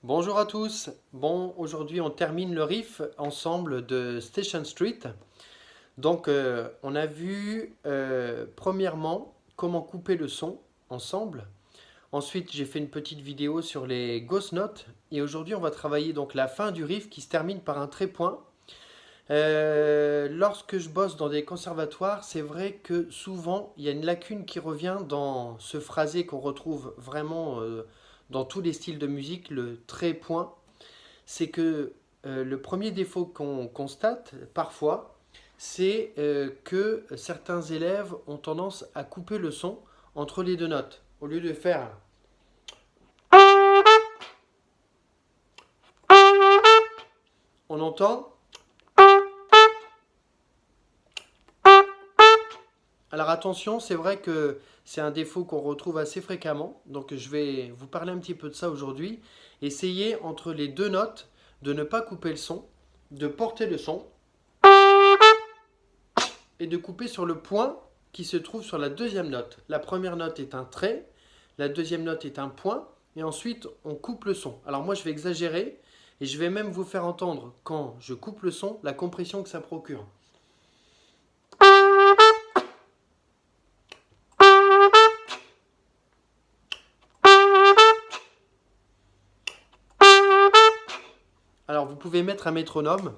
Bonjour à tous. Bon, aujourd'hui on termine le riff ensemble de Station Street. Donc on a vu premièrement comment couper le son ensemble. Ensuite j'ai fait une petite vidéo sur les ghost notes. Et aujourd'hui on va travailler donc la fin du riff qui se termine par un trépoint. Lorsque je bosse dans des conservatoires, c'est vrai que souvent il y a une lacune qui revient dans ce phrasé qu'on retrouve vraiment dans tous les styles de musique, le trépoint. C'est que le premier défaut qu'on constate parfois, c'est que certains élèves ont tendance à couper le son entre les deux notes. Au lieu de faire, on entend. Alors attention, c'est vrai que c'est un défaut qu'on retrouve assez fréquemment. Donc je vais vous parler un petit peu de ça aujourd'hui. Essayez entre les deux notes de ne pas couper le son, de porter le son et de couper sur le point qui se trouve sur la deuxième note. La première note est un trait, la deuxième note est un point, et ensuite on coupe le son. Alors moi je vais exagérer, et je vais même vous faire entendre, quand je coupe le son, la compression que ça procure. Alors vous pouvez mettre un métronome,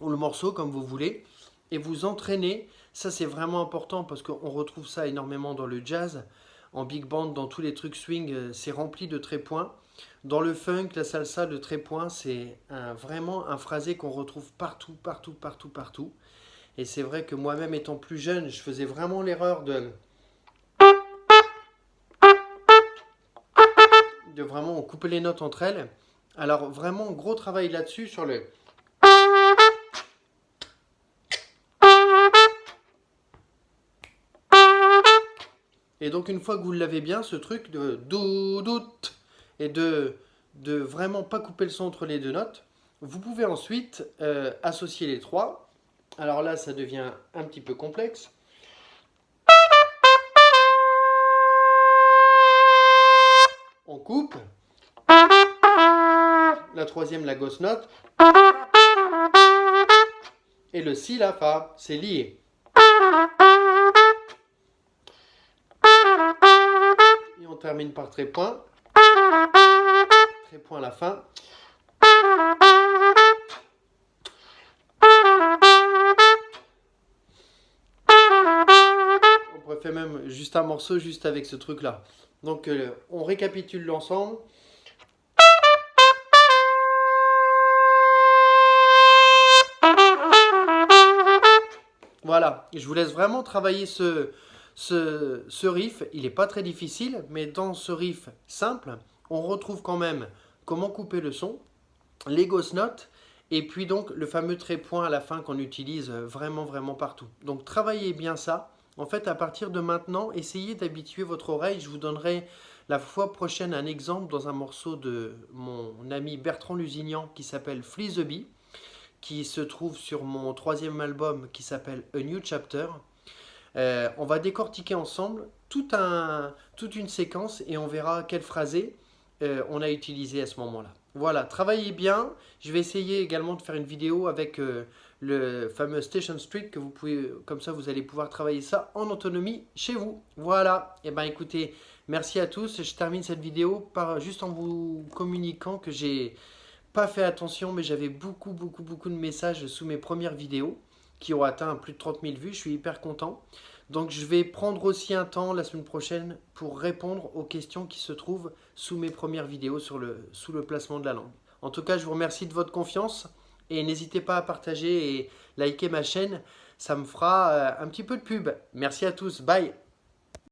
ou le morceau comme vous voulez, et vous entraîner. Ça c'est vraiment important parce qu'on retrouve ça énormément dans le jazz, en big band, dans tous les trucs swing, c'est rempli de trépoints. Dans le funk, la salsa, le trépoint, c'est vraiment un phrasé qu'on retrouve partout, partout, partout, partout. Et c'est vrai que moi-même étant plus jeune, je faisais vraiment l'erreur de vraiment couper les notes entre elles. Alors vraiment gros travail là-dessus sur le. Et donc une fois que vous l'avez bien, ce truc de do doute et de vraiment pas couper le son entre les deux notes, vous pouvez ensuite associer les trois. Alors là, ça devient un petit peu complexe. On coupe. La troisième, la ghost note. Et le si, la fa, c'est lié. Et on termine par trépoint. Trépoint à la fin. On pourrait faire même juste un morceau juste avec ce truc-là. Donc on récapitule l'ensemble. Voilà, je vous laisse vraiment travailler ce riff. Il n'est pas très difficile, mais dans ce riff simple, on retrouve quand même comment couper le son, les ghost notes, et puis donc le fameux trépoint à la fin qu'on utilise vraiment, vraiment partout. Donc travaillez bien ça. En fait, à partir de maintenant, essayez d'habituer votre oreille. Je vous donnerai la fois prochaine un exemple dans un morceau de mon ami Bertrand Lusignan qui s'appelle Flee the Bee, qui se trouve sur mon troisième album qui s'appelle A New Chapter. On va décortiquer ensemble toute une séquence et on verra quel phrasé on a utilisé à ce moment-là. Voilà, travaillez bien. Je vais essayer également de faire une vidéo avec le fameux Station Street que vous pouvez, comme ça vous allez pouvoir travailler ça en autonomie chez vous. Voilà, et ben écoutez, merci à tous. Je termine cette vidéo juste en vous communiquant que j'ai pas fait attention, mais j'avais beaucoup, beaucoup, beaucoup de messages sous mes premières vidéos qui ont atteint plus de 30 000 vues. Je suis hyper content. Donc je vais prendre aussi un temps la semaine prochaine pour répondre aux questions qui se trouvent sous mes premières vidéos sous le placement de la langue. En tout cas, je vous remercie de votre confiance et n'hésitez pas à partager et liker ma chaîne. Ça me fera un petit peu de pub. Merci à tous. Bye.